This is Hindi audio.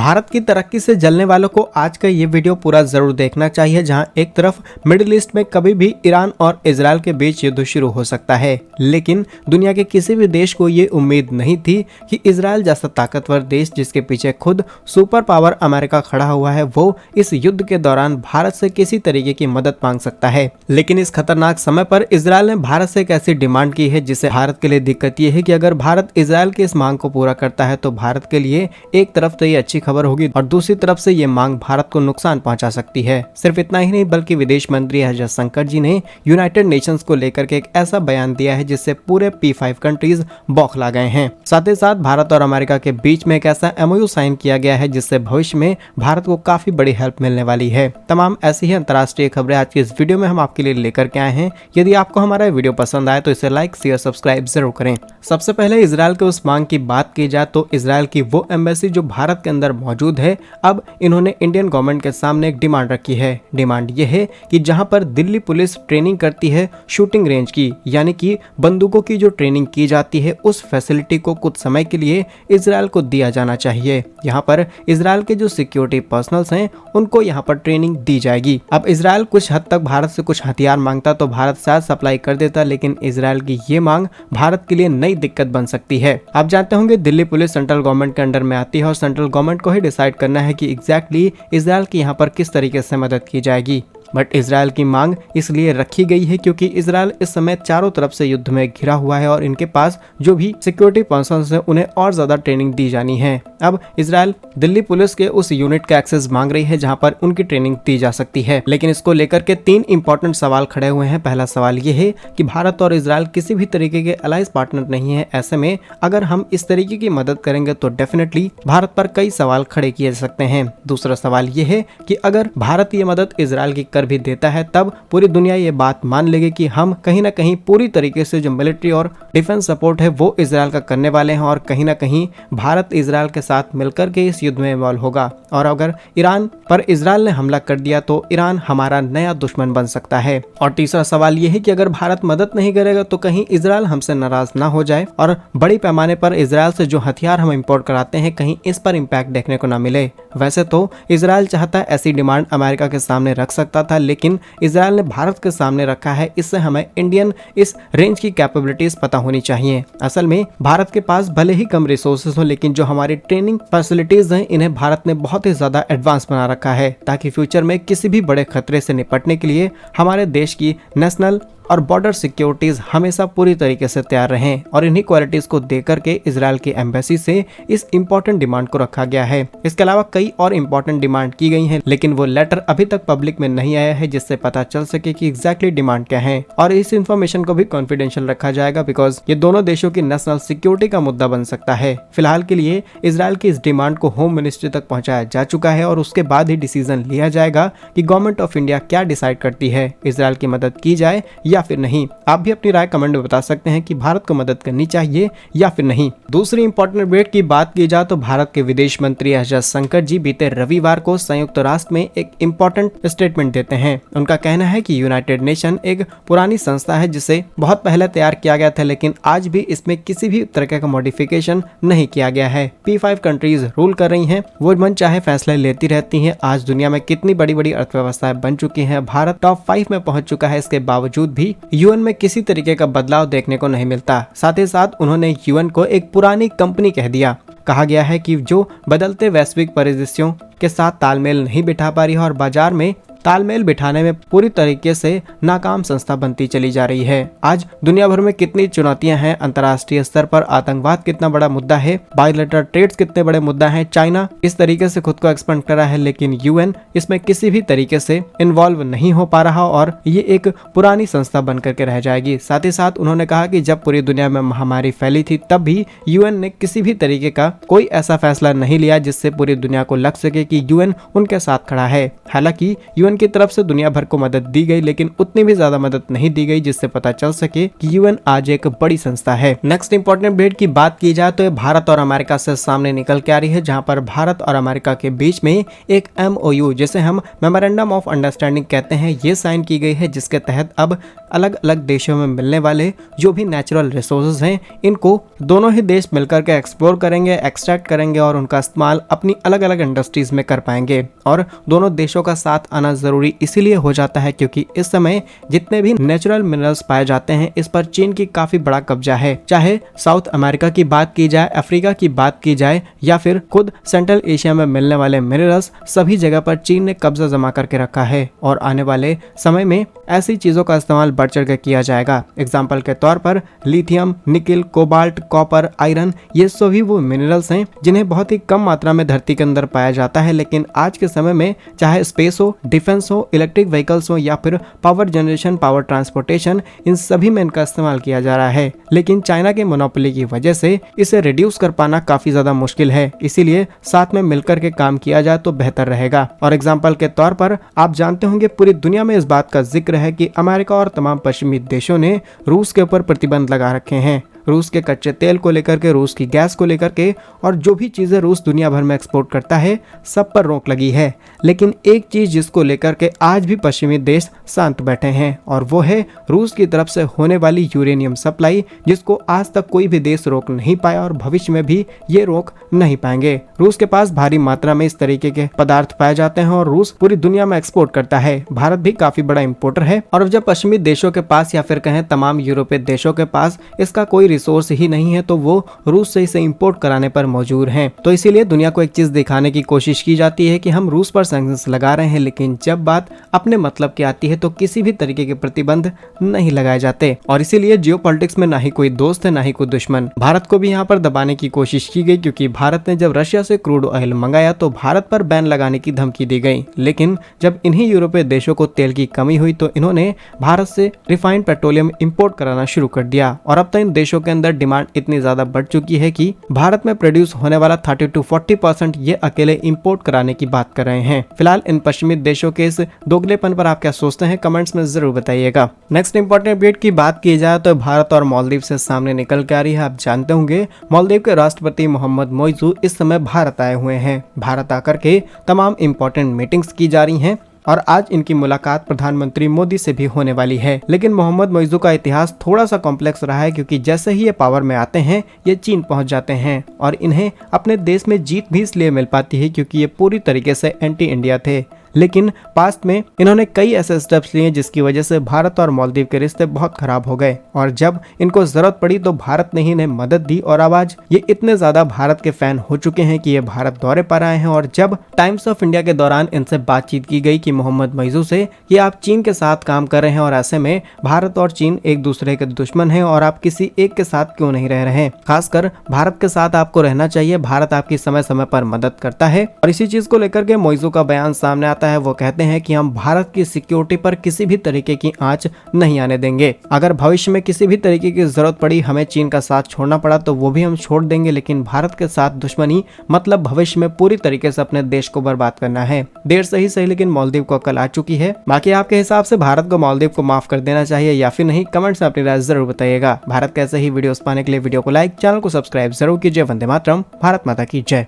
भारत की तरक्की से जलने वालों को आज का ये वीडियो पूरा जरूर देखना चाहिए, जहां एक तरफ मिडिल ईस्ट में कभी भी ईरान और इजराइल के बीच युद्ध शुरू हो सकता है, लेकिन दुनिया के किसी भी देश को ये उम्मीद नहीं थी कि इजराइल जैसा ताकतवर देश जिसके पीछे खुद सुपर पावर अमेरिका खड़ा हुआ है, वो इस युद्ध के दौरान भारत से किसी तरीके की मदद मांग सकता है। लेकिन इस खतरनाक समय पर इजराइल ने भारत से एक ऐसी डिमांड की है जिससे भारत के लिए दिक्कत ये है कि अगर भारत इजराइल की इस मांग को पूरा करता है तो भारत के लिए एक तरफ तो ये अच्छी खबर होगी और दूसरी तरफ से ये मांग भारत को नुकसान पहुंचा सकती है। सिर्फ इतना ही नहीं बल्कि विदेश मंत्री एस जयशंकर जी ने यूनाइटेड नेशंस को लेकर के एक ऐसा बयान दिया है जिससे पूरे P5 कंट्रीज बौखला गए हैं। साथ ही साथ भारत और अमेरिका के बीच में एक ऐसा MOU साइन किया गया है जिससे भविष्य में भारत को काफी बड़ी हेल्प मिलने वाली है। तमाम ऐसी ही अंतर्राष्ट्रीय खबरें आज की इस वीडियो में हम आपके लिए लेकर के आए हैं। यदि आपको हमारा वीडियो पसंद आए तो इसे लाइक शेयर सब्सक्राइब जरूर करें। सबसे पहले इजराइल के उस मांग की बात की जाए तो इजराइल की वो एम्बेसी जो भारत के अंदर मौजूद है, अब इन्होंने इंडियन गवर्नमेंट के सामने एक डिमांड रखी है। डिमांड ये है कि जहां पर दिल्ली पुलिस ट्रेनिंग करती है शूटिंग रेंज की, यानी कि बंदूकों की जो ट्रेनिंग की जाती है, उस फैसिलिटी को कुछ समय के लिए इजराइल को दिया जाना चाहिए। यहाँ पर इजराइल के जो सिक्योरिटी पर्सनल्स हैं उनको यहाँ पर ट्रेनिंग दी जाएगी। अब इजराइल कुछ हद तक भारत से कुछ हथियार मांगता तो भारत शायद सप्लाई कर देता, लेकिन इजराइल की ये मांग भारत के लिए नई दिक्कत बन सकती है। आप जानते होंगे दिल्ली पुलिस सेंट्रल गवर्नमेंट के अंडर में आती है और सेंट्रल गवर्नमेंट को ही डिसाइड करना है कि एग्जैक्टली इजराइल की यहाँ पर किस तरीके से मदद की जाएगी। बट इजराइल की मांग इसलिए रखी गई है क्योंकि इजराइल इस समय चारों तरफ से युद्ध में घिरा हुआ है और इनके पास जो भी सिक्योरिटी पर्सन्स हैं उन्हें और ज्यादा ट्रेनिंग दी जानी है। अब इजराइल दिल्ली पुलिस के उस यूनिट का एक्सेस मांग रही है जहां पर उनकी ट्रेनिंग दी जा सकती है, लेकिन इसको लेकर के 3 इंपॉर्टेंट सवाल खड़े हुए हैं। पहला सवाल ये है कि भारत और इजराइल किसी भी तरीके के अलाइज पार्टनर नहीं है, ऐसे में अगर हम इस तरीके की मदद करेंगे तो डेफिनेटली भारत पर कई सवाल खड़े किए जा सकते हैं। दूसरा सवाल ये है कि अगर भारत ये मदद इजराइल की कर भी देता है तब पूरी दुनिया ये बात मान लेगी कि हम कहीं ना कहीं पूरी तरीके से जो मिलिट्री और डिफेंस सपोर्ट है वो इजराइल का करने वाले हैं और कहीं ना कहीं भारत इजराइल के साथ मिलकर के इस युद्ध में इन्वॉल्व होगा। और अगर ईरान पर इजराइल ने हमला कर दिया तो ईरान हमारा नया दुश्मन बन सकता है। और तीसरा सवाल ये है कि अगर भारत मदद नहीं करेगा तो कहीं इजराइल हमसे नाराज ना हो जाए और बड़ी पैमाने पर इजराइल से जो हथियार हम इंपोर्ट कराते हैं कहीं इस पर इम्पैक्ट देखने को ना मिले। वैसे तो इजराइल चाहता है ऐसी डिमांड अमेरिका के सामने रख सकता था, लेकिन इजराइल ने भारत के सामने रखा है। इससे हमें इंडियन इस रेंज की कैपेबिलिटीज पता होनी चाहिए। असल में भारत के पास भले ही कम रिसोर्सेज हो, लेकिन जो हमारी ट्रेनिंग फैसिलिटीज हैं इन्हें भारत ने बहुत ही ज्यादा एडवांस बना रखा है ताकि फ्यूचर में किसी भी बड़े खतरे से निपटने के लिए हमारे देश की नेशनल और बॉर्डर सिक्योरिटीज हमेशा पूरी तरीके से तैयार रहें। और इन्हीं क्वालिटीज को देकर के इजराइल की एम्बेसी से इस इंपॉर्टेंट डिमांड को रखा गया है। इसके अलावा कई और इंपॉर्टेंट डिमांड की गई हैं, लेकिन वो लेटर अभी तक पब्लिक में नहीं आया है जिससे पता चल सके कि एग्जैक्टली डिमांड क्या है। और इस इंफॉर्मेशन को भी कॉन्फिडेंशियल रखा जाएगा बिकॉज ये दोनों देशों की नेशनल सिक्योरिटी का मुद्दा बन सकता है। फिलहाल के लिए इजराइल की इस डिमांड को होम मिनिस्ट्री तक पहुंचाया जा चुका है और उसके बाद ही डिसीजन लिया जाएगा कि गवर्नमेंट ऑफ इंडिया क्या डिसाइड करती है, इजराइल की मदद की जाए या फिर नहीं। आप भी अपनी राय कमेंट में बता सकते हैं कि भारत को मदद करनी चाहिए या फिर नहीं। दूसरी इंपॉर्टेंट अपडेट की बात की जाए तो भारत के विदेश मंत्री एस जयशंकर जी बीते रविवार को संयुक्त राष्ट्र में एक इंपॉर्टेंट स्टेटमेंट देते हैं। उनका कहना है कि यूनाइटेड नेशन एक पुरानी संस्था है जिसे बहुत पहले तैयार किया गया था, लेकिन आज भी इसमें किसी भी तरह का मॉडिफिकेशन नहीं किया गया है। P5 कंट्रीज रूल कर रही हैं, वो मन चाहे फैसले लेती रहती हैं। आज दुनिया में कितनी बड़ी बड़ी अर्थव्यवस्थाएं बन चुकी हैं, भारत टॉप 5 में पहुंच चुका है, इसके बावजूद भी यूएन में किसी तरीके का बदलाव देखने को नहीं मिलता। साथ ही साथ उन्होंने यूएन को एक पुरानी कंपनी कह दिया। कहा गया है कि जो बदलते वैश्विक परिदृश्यों के साथ तालमेल नहीं बिठा पा रही है और बाजार में तालमेल बिठाने में पूरी तरीके से नाकाम संस्था बनती चली जा रही है। आज दुनिया भर में कितनी चुनौतियां हैं, अंतर्राष्ट्रीय स्तर पर आतंकवाद कितना बड़ा मुद्दा है, बायलैटरल ट्रेड्स कितने बड़े मुद्दा है, चाइना इस तरीके से खुद को एक्सपेंड कर रहा है, लेकिन यूएन इसमें किसी भी तरीके से इन्वॉल्व नहीं हो पा रहा और ये एक पुरानी संस्था बन करके रह जाएगी। साथ ही साथ उन्होंने कहा कि जब पूरी दुनिया में महामारी फैली थी तब भी यूएन ने किसी भी तरीके का कोई ऐसा फैसला नहीं लिया जिससे पूरी दुनिया को लग सके कि यूएन उनके साथ खड़ा है। हालांकि यूएन यूएन की तरफ से दुनिया भर को मदद दी गई, लेकिन उतनी भी ज्यादा मदद नहीं दी गई जिससे पता चल सके कि यूएन आज एक बड़ी संस्था है। नेक्स्ट इंपॉर्टेंट अपडेट की बात की जाए तो ये भारत और अमेरिका से सामने निकल के आ रही है, जहां पर भारत और अमेरिका के बीच में एक MOU, जिसे हम मेमोरेंडम ऑफ अंडरस्टैंडिंग कहते हैं, ये साइन की गई है, जिसके तहत अब अलग अलग देशों में मिलने वाले जो भी नेचुरल रिसोर्सेज हैं, इनको दोनों ही देश मिलकर के एक्सप्लोर करेंगे, एक्सट्रैक्ट करेंगे और उनका इस्तेमाल अपनी अलग अलग इंडस्ट्रीज में कर पाएंगे। और दोनों देशों का साथ आना जरूरी इसीलिए हो जाता है क्योंकि इस समय जितने भी नेचुरल मिनरल्स पाए जाते हैं, इस पर चीन की काफी बड़ा कब्जा है। चाहे साउथ अमेरिका की बात की जाए, अफ्रीका की बात की जाए या फिर खुद सेंट्रल एशिया में मिलने वाले मिनरल्स, सभी जगह पर चीन ने कब्जा जमा करके रखा है और आने वाले समय में ऐसी चीजों का इस्तेमाल बढ़ चढ़ के किया जाएगा। एग्जाम्पल के तौर पर lithium, nickel, cobalt, copper, iron, ये सभी वो मिनरल्स हैं जिन्हें बहुत ही कम मात्रा में धरती के अंदर पाया जाता है, लेकिन आज के समय में चाहे स्पेस हो, डिफेंस हो, इलेक्ट्रिक व्हीकल्स हो या फिर पावर जनरेशन, पावर ट्रांसपोर्टेशन, इन सभी में इनका इस्तेमाल किया जा रहा है। लेकिन चाइना के मोनोपोली की वजह से इसे रिड्यूस कर पाना काफी ज्यादा मुश्किल है, इसीलिए साथ में मिलकर के काम किया जाए तो बेहतर रहेगा। और एग्जाम्पल के तौर पर आप जानते होंगे पूरी दुनिया में इस बात का जिक्र है कि अमेरिका और तमाम पश्चिमी देशों ने रूस के ऊपर प्रतिबंध लगा रखे हैं। रूस के कच्चे तेल को लेकर के, रूस की गैस को लेकर के और जो भी चीजें रूस दुनिया भर में एक्सपोर्ट करता है, सब पर रोक लगी है। लेकिन एक चीज जिसको लेकर के आज भी पश्चिमी देश शांत बैठे हैं और वो है रूस की तरफ से होने वाली यूरेनियम सप्लाई, जिसको आज तक कोई भी देश रोक नहीं पाया और भविष्य में भी ये रोक नहीं पाएंगे। रूस के पास भारी मात्रा में इस तरीके के पदार्थ पाए जाते हैं और रूस पूरी दुनिया में एक्सपोर्ट करता है। भारत भी काफी बड़ा इंपोर्टर है और जब पश्चिमी देशों के पास या फिर कहें तमाम यूरोपीय देशों के पास इसका कोई रिसोर्स ही नहीं है, तो वो रूस से इसे इंपोर्ट कराने पर मजबूर हैं। तो इसीलिए दुनिया को एक चीज दिखाने की कोशिश की जाती है कि हम रूस पर सैंक्शंस लगा रहे हैं, लेकिन जब बात अपने मतलब की आती है तो किसी भी तरीके के प्रतिबंध नहीं लगाए जाते। और इसीलिए जियोपॉलिटिक्स में ना ही कोई दोस्त है ना ही कोई दुश्मन। भारत को भी यहाँ पर दबाने की कोशिश की गई, क्योंकि भारत ने जब रशिया से क्रूड ऑयल मंगाया तो भारत पर बैन लगाने की धमकी दी गई। लेकिन जब इन्हीं यूरोपीय देशों को तेल की कमी हुई तो इन्होंने भारत से रिफाइंड पेट्रोलियम इंपोर्ट कराना शुरू कर दिया और अब तो इन देशों के अंदर डिमांड इतनी ज्यादा बढ़ चुकी है कि भारत में प्रोड्यूस होने वाला 30 to 40% ये अकेले इंपोर्ट कराने की बात कर रहे हैं। फिलहाल इन पश्चिमी देशों के इस दोगलेपन पर आप क्या सोचते हैं, कमेंट्स में जरूर बताइएगा। नेक्स्ट इंपॉर्टेंट अपडेट की बात की जाए तो भारत और मालदीव से सामने निकल के आ रही है। आप जानते होंगे मालदीव के राष्ट्रपति मोहम्मद मोइजू इस समय भारत आए हुए हैं। भारत आकर के तमाम इंपॉर्टेंट मीटिंग्स की जा रही हैं और आज इनकी मुलाकात प्रधानमंत्री मोदी से भी होने वाली है। लेकिन मोहम्मद मोइजू का इतिहास थोड़ा सा कॉम्प्लेक्स रहा है, क्योंकि जैसे ही ये पावर में आते हैं ये चीन पहुंच जाते हैं और इन्हें अपने देश में जीत भी इसलिए मिल पाती है क्योंकि ये पूरी तरीके से एंटी इंडिया थे। लेकिन पास्ट में इन्होंने कई ऐसे स्टेप्स लिए जिसकी वजह से भारत और मालदीव के रिश्ते बहुत खराब हो गए और जब इनको जरूरत पड़ी तो भारत ने ही इन्हें मदद दी और अब आज ये इतने ज्यादा भारत के फैन हो चुके हैं कि ये भारत दौरे पर आए हैं। और जब टाइम्स ऑफ इंडिया के दौरान इनसे बातचीत की गई कि मोहम्मद मोइजू से कि आप चीन के साथ काम कर रहे हैं और ऐसे में भारत और चीन एक दूसरे के दुश्मन है और आप किसी एक के साथ क्यों नहीं रह रहे हैं, खासकर भारत के साथ आपको रहना चाहिए, भारत आपकी समय समय पर मदद करता है। और इसी चीज को लेकर के मोइजू का बयान सामने आता है। वो कहते हैं कि हम भारत की सिक्योरिटी पर किसी भी तरीके की आंच नहीं आने देंगे। अगर भविष्य में किसी भी तरीके की जरूरत पड़ी, हमें चीन का साथ छोड़ना पड़ा तो वो भी हम छोड़ देंगे, लेकिन भारत के साथ दुश्मनी मतलब भविष्य में पूरी तरीके से अपने देश को बर्बाद करना है। देर से ही सही लेकिन मालदीव को अकल आ चुकी है। बाकी आपके हिसाब से भारत को मालदीव को माफ कर देना चाहिए या फिर नहीं, कमेंट्स में अपनी राय जरूर बताइएगा। भारत के ऐसे ही वीडियोस पाने के लिए वीडियो को लाइक, चैनल को सब्सक्राइब जरूर कीजिए। वंदे मातरम, भारत माता की जय।